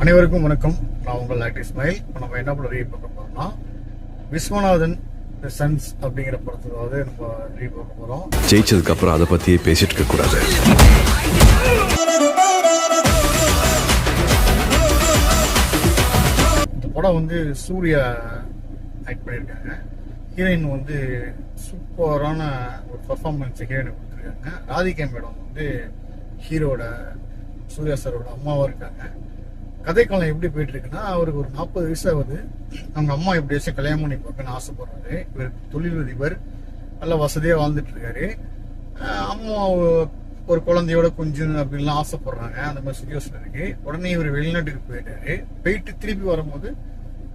அனைவருக்கும் வணக்கம். நான் உங்கள் ஆக்டர் இஸ்மாயில். இப்போ நம்ம என்ன படம் ரீட் பார்க்க போறோம்னா விஸ்வநாதன் சன்ஸ் அப்படிங்கிற படத்தை நம்ம ரீட் பார்க்க போறோம். ஜெயிச்சதுக்கு அப்புறம் அதை பத்தியே பேசிட்டு இருக்க கூடாது. இந்த படம் வந்து சூர்யா ஆக்ட் பண்ணியிருக்காங்க. ஹீரோயின் வந்து சூப்பரான ஒரு பர்ஃபார்மன்ஸ் ஹீரோயினை கொடுத்துருக்காங்க. ராதிகா மேடம் வந்து ஹீரோட சூர்யா சாரோட அம்மாவா இருக்காங்க. கதைக்காலம் எப்படி போயிட்டு இருக்குன்னா, அவருக்கு ஒரு 40 வயசு ஆகுது. அவங்க அம்மா எப்படியாச்சும் கல்யாணம் பண்ணி பார்க்கணும்னு ஆசைப்படுறாரு. இவர் தொழிலதிபர், நல்ல வசதியாக வாழ்ந்துட்டு இருக்காரு. அம்மா ஒரு குழந்தையோட கொஞ்சம் அப்படின்லாம் ஆசைப்படுறாங்க. அந்த மாதிரி சுச்சுவேஷன் இருக்கு. உடனே இவர் வெளிநாட்டுக்கு போயிட்டாரு. போயிட்டு திருப்பி வரும்போது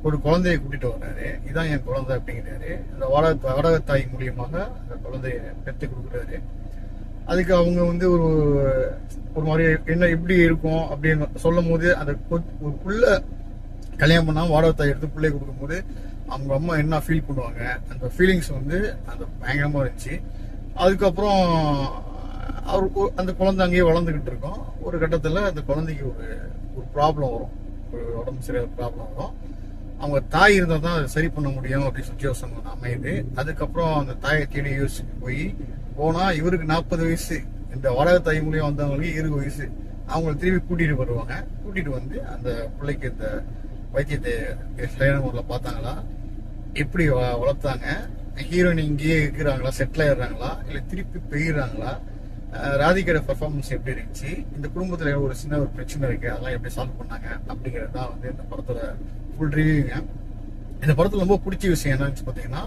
ஒரு குழந்தைய கூட்டிட்டு வர்றாரு. இதான் என் குழந்தை அப்படிங்கிறாரு. அந்த வாடகை தாய் மூலியமாக அந்த குழந்தைய பெற்று கொடுக்குறாரு. அதுக்கு அவங்க வந்து ஒரு மாதிரி என்ன எப்படி இருக்கும் அப்படின்னு சொல்லும் போது, அந்த ஒரு புள்ள கல்யாணம் பண்ணா வாடகை தாய் எடுத்து பிள்ளைய கொடுக்கும் போது அவங்க அம்மா என்ன ஃபீல் பண்ணுவாங்க, அந்த ஃபீலிங்ஸ் வந்து அந்த பயங்கரமா இருந்துச்சு. அதுக்கப்புறம் அவருக்கு அந்த குழந்தை அங்கேயே வளர்ந்துகிட்டு இருக்கோம். ஒரு கட்டத்துல அந்த குழந்தைக்கு ஒரு ப்ராப்ளம் வரும், ஒரு உடம்பு சரியான ப்ராப்ளம் வரும். அவங்க தாய் இருந்தால் தான் அதை சரி பண்ண முடியும் அப்படி சுச்சுவேஷன் அமையுது. அதுக்கப்புறம் அந்த தாயை தேடி யோசிச்சுட்டு போனா இவருக்கு 40 வயசு, இந்த வாடகை தாய் மூலியம் வந்தவங்களுக்கு 20 வயசு. அவங்களை திரும்பி கூட்டிட்டு வருவாங்க. கூட்டிட்டு வந்து அந்த பிள்ளைக்கு இந்த வைத்தியத்தை சரியான முறையில் பார்த்தாங்களா, எப்படி வளர்த்தாங்க, ஹீரோயின் இங்கேயே இருக்கிறாங்களா, செட்டில் ஆயிடுறாங்களா, இல்லை திருப்பி போயிடுறாங்களா, ராதிகோட பர்ஃபார்மன்ஸ் எப்படி இருந்துச்சு, இந்த குடும்பத்துல ஒரு சின்ன ஒரு பிரச்சனை இருக்கு, அதெல்லாம் எப்படி சால்வ் பண்ணாங்க அப்படிங்கிறது தான் வந்து இந்த படத்தோட ஃபுல் ரிவ்யூங்க. இந்த படத்துல ரொம்ப பிடிச்ச விஷயம் என்னன்னு பார்த்தீங்கன்னா,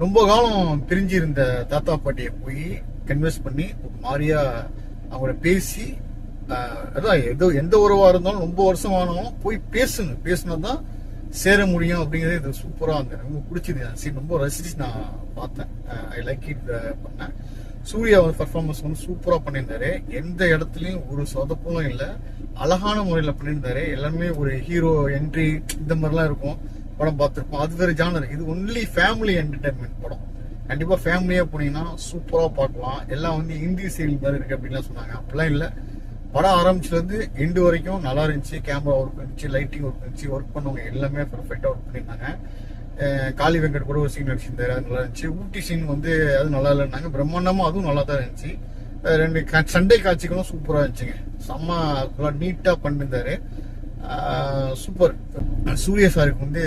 ரொம்ப காலம் பிரிஞ்சிருந்த தாத்தா பாட்டியை போய் கன்வென்ஸ் பண்ணி ஒரு மாதிரியா அவங்கள பேசி, அதான் எந்த உறவா இருந்தாலும் ரொம்ப வருஷம் ஆனாலும் போய் பேசுனதான் சேர முடியும் அப்படிங்கிறது இது சூப்பரா இருந்தது. ரொம்ப பிடிச்சது சீன், ரொம்ப ரசிச்சு நான் பார்த்தேன். ஐ லைக் இட் பண்ணேன். சூர்யா பர்ஃபார்மன்ஸ் வந்து சூப்பரா பண்ணியிருந்தாரு. எந்த இடத்துலயும் ஒரு சொதப்பும் இல்லை, அழகான முறையில பண்ணியிருந்தாரு. எல்லாமே ஒரு ஹீரோ என்ட்ரி இந்த மாதிரிலாம் இருக்கும். படம் பார்த்துருப்போம். அது வேற ஜானர். இது ஒன்லி ஃபேமிலி என்டர்டைன்மெண்ட் படம். கண்டிப்பா ஃபேமிலியா போனீங்கன்னா சூப்பரா பார்க்கலாம். எல்லாம் வந்து இந்தி சீரியல் மாதிரி இருக்கு அப்படின்லாம் சொன்னாங்க. அப்படிலாம் இல்லை. படம் ஆரம்பிச்சுல இருந்து எண்டு வரைக்கும் நல்லா இருந்துச்சு. கேமரா ஒர்க் இருந்துச்சு, லைட்டிங் ஒர்க் இருந்துச்சு, ஒர்க் பண்ணவங்க எல்லாமே பர்ஃபெக்டா ஒர்க் பண்ணியிருந்தாங்க. காளி வெங்கட் கூட ஒரு சீன் நடிச்சிருந்தாரு, அது நல்லா இருந்துச்சு. ஊட்டி சீன் வந்து அது நல்லா இல்லைன்னாங்க. பிரம்மாண்டமா அதுவும் நல்லா தான் இருந்துச்சு. 2 சண்டை காட்சிகளும் சூப்பரா இருந்துச்சுங்க. செம்ம நீட்டா பண்ணிருந்தாரு. சூப்பர். சூர்யா சாருக்கு வந்து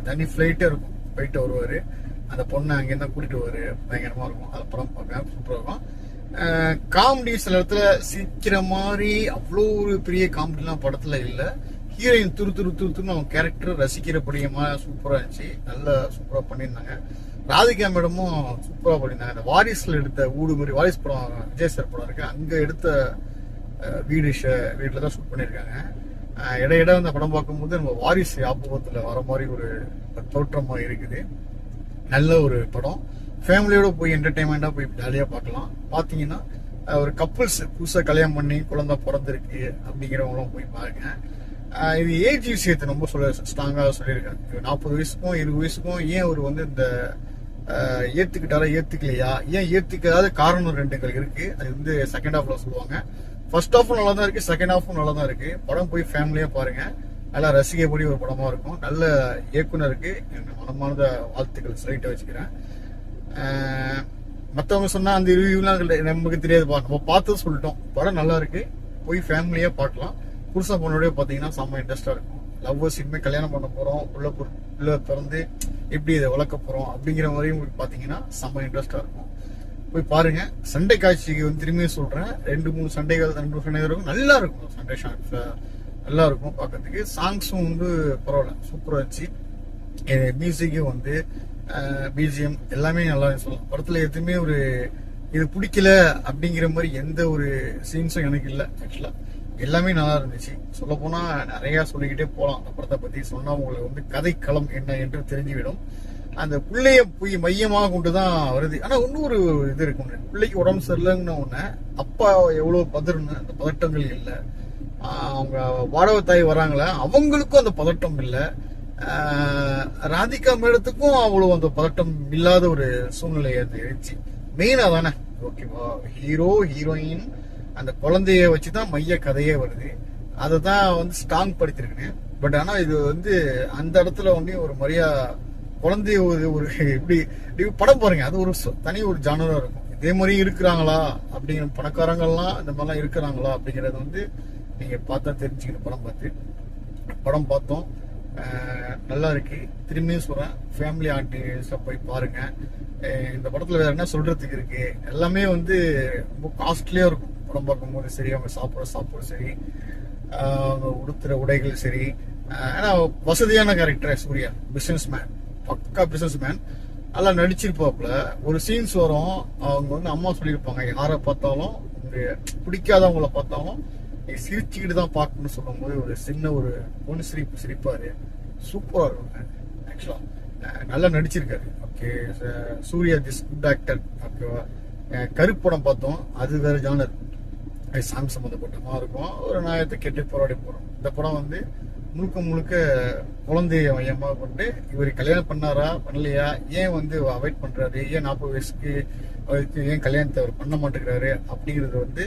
தனி ஃபிளைட்டே இருக்கும், போயிட்டு வருவாரு. அந்த பொண்ணை அங்கேருந்து கூட்டிட்டு வருவாரு. பயங்கரமா இருக்கும். அது படம் பார்க்க சூப்பரா இருக்கும். காமெடி சில இடத்துல சிக்கிற மாதிரி அவ்வளோ ஒரு பெரிய காமெடிலாம் படத்துல இல்லை. ஹீரோயின் துருன்னு அவங்க கேரக்டர் ரசிக்கிறபடியமா சூப்பரா இருந்துச்சு. நல்லா சூப்பரா பண்ணியிருந்தாங்க. ராதிகா மேடமும் சூப்பரா பண்ணியிருந்தாங்க. அந்த வாரிசுல எடுத்த ஊடு மாதிரி, வாரிசு படம் விஜய் சார் படம் இருக்கு, அங்க எடுத்த வீட்டுல தான் ஷூட் பண்ணியிருக்காங்க. இடையிட அந்த படம் பார்க்கும்போது நம்ம வாரிசு ஞாபகத்துல வர மாதிரி ஒரு தோற்றமா இருக்குது. நல்ல ஒரு படம். ஃபேமிலியோட போய் என்டர்டைன்மெண்டா போய் ஜாலியா பார்க்கலாம். பாத்தீங்கன்னா ஒரு கப்புள்ஸ் புதுசா கல்யாணம் பண்ணி குழந்தை பிறந்திருக்கு அப்படிங்கிறவங்களும் போய் பாருங்க. இது ஏஜ் விஷயத்தை ரொம்ப ஸ்ட்ராங்கா சொல்லியிருக்காங்க. 40 வயசுக்கும் 20 வயசுக்கும் ஏன் அவர் வந்து இந்த ஏத்துக்கிட்டாரா ஏத்துக்கலையா, ஏன் ஏத்துக்காத காரணம் 2 இருக்கு. அது வந்து செகண்ட் ஹாஃப்ல சொல்லுவாங்க. ஃபர்ஸ்ட் ஹாஃபும் நல்லா தான் இருக்கு, செகண்ட் ஹாஃபும் நல்லா தான் இருக்கு. படம் போய் ஃபேமிலியா பாருங்க. நல்லா ரசிக்கக்கூடிய ஒரு படமா இருக்கும். நல்ல இயக்குனருக்கு மனமார்ந்த வாழ்த்துக்கள் ஸ்ட்ரைட்டா வச்சுக்கிறேன். மற்றவங்க சொன்னா அந்த ரிவ்யூலாம் நமக்கு தெரியாது, நம்ம பார்த்து சொல்லிட்டோம். படம் நல்லா இருக்கு, போய் ஃபேமிலியா பார்க்கலாம். புருஷன் பொண்ணோடய பாத்தீங்கன்னா செம்ம இன்ட்ரெஸ்டா இருக்கும். லவ்வர்ஸ் இனிமே கல்யாணம் பண்ண போறோம், உள்ள பிறந்து எப்படி இதை வளர்க்க போறோம் அப்படிங்கிற மாதிரி உங்களுக்கு பாத்தீங்கன்னா செம்ம இன்ட்ரெஸ்டா இருக்கும். போய் பாருங்க. சண்டை காட்சிக்கு வந்து திரும்பியும் சொல்றேன், 2-3 சண்டைகள் இருக்கும். நல்லா இருக்கும். சண்டை ஷாட்ஸ் நல்லா இருக்கும் பார்க்கறதுக்கு. சாங்ஸும் வந்து பரவாயில்ல, சூப்பரா இருந்துச்சு. மியூசிக்கும் வந்து பிஜிஎம் எல்லாமே நல்லா சொல்லலாம். படத்துல எதுவுமே ஒரு இது பிடிக்கல அப்படிங்கிற மாதிரி எந்த ஒரு சீன்ஸும் எனக்கு இல்லை. ஆக்சுவலா எல்லாமே நல்லா இருந்துச்சு. சொல்ல போனா நிறைய சொல்லிக்கிட்டே போலாம். அந்த படத்தை பத்தி சொன்னா உங்களுக்கு வந்து கதைக்களம் என்ன என்று தெரிஞ்சுவிடும். அந்த பிள்ளைய போய் மையமாக கொண்டுதான் வருது. ஆனா இன்னொரு இது இருக்கு, பிள்ளைக்கு உடம்பு சரியில்லைன்னு ஒண்ணு, அப்பா எவ்வளவு பதறுன்னு அந்த பதட்டங்கள் இல்லை. அவங்க வாடகை தாய் வராங்களே அவங்களுக்கும் அந்த பதட்டம் இல்லை. ராதிகா மேடத்துக்கும் அவ்வளவு அந்த பதட்டம் இல்லாத ஒரு சூழ்நிலை அது இருந்துச்சு. மெயினா தானே ஓகேவா, ஹீரோ ஹீரோயின் அந்த குழந்தைய வச்சுதான் மைய கதையே வருது. அதை தான் வந்து ஸ்ட்ராங் படுத்திருக்கேன். பட் ஆனா இது வந்து அந்த இடத்துல வந்து ஒரு குழந்தைய ஒரு இப்படி படம் பாருங்க, அது ஒரு தனி ஒரு ஜானரா இருக்கும். இதே மாதிரி இருக்கிறாங்களா அப்படிங்கிற பணக்காரங்கள்லாம் இந்த மாதிரிலாம் இருக்கிறாங்களா அப்படிங்கறது வந்து நீங்க பார்த்தா தெரிஞ்சுக்கணும். படம் பார்த்தோம், நல்லா இருக்கு. திரும்பியும் சொல்றேன், ஃபேமிலி ஆர்டிஸ்ட போய் பாருங்க. இந்த படத்துல வேற என்ன சொல்றதுக்கு இருக்கு, எல்லாமே வந்து ரொம்ப காஸ்ட்லியா இருக்கும். படம் பார்க்கும்போது சரி, அவங்க சாப்பிட சரி, அவங்க உடுத்துற உடைகள் சரி. ஏன்னா வசதியான கேரக்டர் சூர்யா, பிசினஸ் மேன், பக்கா பிசினஸ் மேன், நல்லா நடிச்சிருப்பாப்புல. ஒரு சீன்ஸ் வரும், அவங்க வந்து அம்மா சொல்லியிருப்பாங்க, யாரை பார்த்தாலும் பிடிக்காதவங்கள பார்த்தாலும் நீ சிரிச்சுக்கிட்டு தான் பார்க்கணும்னு சொல்லும் போது ஒரு சின்ன ஒரு பொண்ணு சிரிப்பாரு. சூப்பரா இருக்கும். ஆக்சுவலா நல்லா நடிச்சிருக்காரு. Okay, Suriya this good actor. ஓகேவா, கருப்படம் பார்த்தோம், அது வேற ஜானர், சாங் சம்பந்தப்பட்டமா இருக்கும். ஒரு நாயத்தை கேட்டு போராடி போறோம். இந்த படம் வந்து முழுக்க குழந்தைய மையமா கொண்டு இவர் கல்யாணம் பண்ணாரா பண்ணலையா, ஏன் வந்து அவாய்ட் பண்றாரு, ஏன் 40 வயசுக்கு அவருக்கு ஏன் கல்யாணத்தை அவர் பண்ண மாட்டேங்கிறாரு அப்படிங்கறது வந்து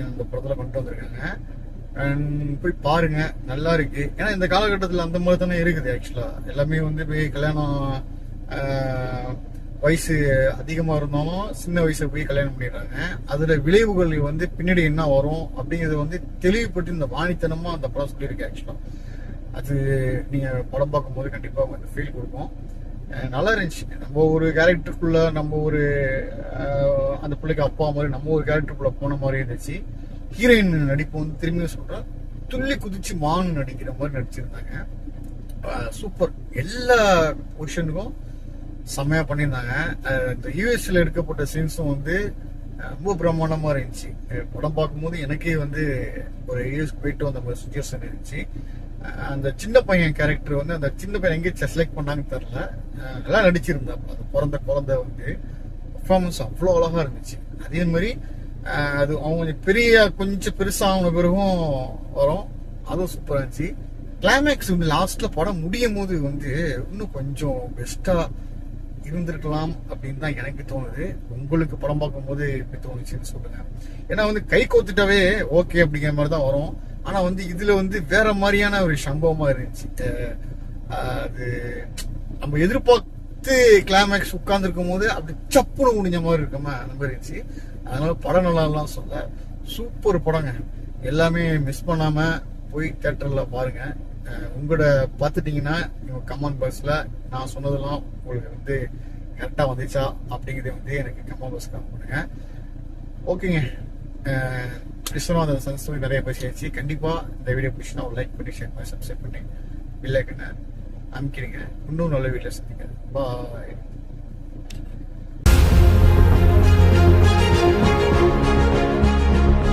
இந்த படத்துல கொண்டு வந்திருக்காங்க. போய் பாருங்க, நல்லா இருக்கு. ஏன்னா இந்த காலகட்டத்தில் அந்த மாதிரி தானே இருக்குது. ஆக்சுவலா எல்லாமே வந்து போய் கல்யாணம் வயசு அதிகமா இருந்தாலும் சின்ன வயசுல போய் கல்யாணம் பண்ணிடுறாங்க. அதுல விளைவுகள் வந்து பின்னாடி என்ன வரும் அப்படிங்கறது வந்து தெளிவுபட்டு இந்த வாணித்தனமா அந்த படம் சொல்லியிருக்கு. ஆக்சுவலா அது நீங்க படம் பார்க்கும்போது கண்டிப்பா வந்து ஃபீல் கொடுக்கும். நல்லா இருந்துச்சு. நம்ம ஒரு கேரக்டருக்குள்ள நம்ம ஒரு அந்த பிள்ளைக்கு அப்பா மாதிரி நம்ம ஒரு கேரக்டருக்குள்ள போன மாதிரி இருந்துச்சு. ஹீரோயின் நடிப்பு வந்து திரும்பியும் சொல்றேன், துள்ளி குதிச்சு மானு நடிக்கிற மாதிரி நடிச்சிருந்தாங்க. சூப்பர். எல்லா பொசிஷனுக்கும் செம்மையா பண்ணியிருந்தாங்க. இந்த யூஎஸ்ல எடுக்கப்பட்ட சீன்ஸும் வந்து ரொம்ப பிரம்மாண்டமா இருந்துச்சு. படம் பார்க்கும்போது எனக்கே வந்து ஒரு யூஎஸ்க்கு போயிட்டு வந்த மாதிரி சுச்சுவேஷன் இருந்துச்சு. அந்த சின்ன பையன் கேரக்டர் வந்து அந்த சின்ன பையன் எங்கேயும் செலக்ட் பண்ணாங்கன்னு தெரியல, நல்லா நடிச்சிருந்தாப்புல. அது பிறந்த குழந்தை வந்து பர்ஃபார்மன்ஸ் அவ்வளோ அழகா இருந்துச்சு. அதே மாதிரி அது அவங்க கொஞ்சம் பெருசான பிறகும் வரும், அதுவும் சூப்பரா இருந்துச்சு. கிளைமேக்ஸ் வந்து லாஸ்ட்ல படம் முடியும் போது வந்து இன்னும் கொஞ்சம் பெஸ்டா இருந்திருக்கலாம் அப்படின்னு தான் எனக்கு தோணுது. உங்களுக்கு படம் பார்க்கும் போது எப்படி தோணுச்சுன்னு சொல்லுங்க. ஏன்னா வந்து கை கோத்துட்டாவே ஓகே அப்படிங்கிற மாதிரி தான் வரும். ஆனா வந்து இதுல வந்து வேற மாதிரியான ஒரு சம்பவமா இருந்துச்சு. அது நம்ம எதிர்பார்த்து கிளைமேக்ஸ் உட்கார்ந்து இருக்கும் போது அப்படி சப்புன்னு முடிஞ்ச மாதிரி இருக்கமா அந்த மாதிரி இருந்துச்சு. அதனால படம் நல்லாலாம் சொல்ல, சூப்பர் படங்க. எல்லாமே மிஸ் பண்ணாம போய் தியேட்டர்ல பாருங்க. உங்களோட பார்த்துட்டீங்கன்னா கமெண்ட் பாக்ஸ்ல நான் சொன்னதெல்லாம் உங்களுக்கு வந்து கரெக்டா வந்துச்சா அப்படிங்கிறத வந்து எனக்கு கமெண்ட் பாக்ஸ் கமெண்ட் பண்ணுங்க. ஓகேங்க, விஸ்வநாதன் சன்ஸ்டோரி நிறைய பேசியாச்சு. கண்டிப்பா இந்த வீடியோ பிடிச்சுன்னா ஒரு லைக் பண்ணி ஷேர் பண்ணி சப்ஸ்கிரைப் பண்ணி பில்லைக்கண்ண அமைக்கிறீங்க. இன்னும் நல்ல வீட்டில் சந்திங்க. பாய்.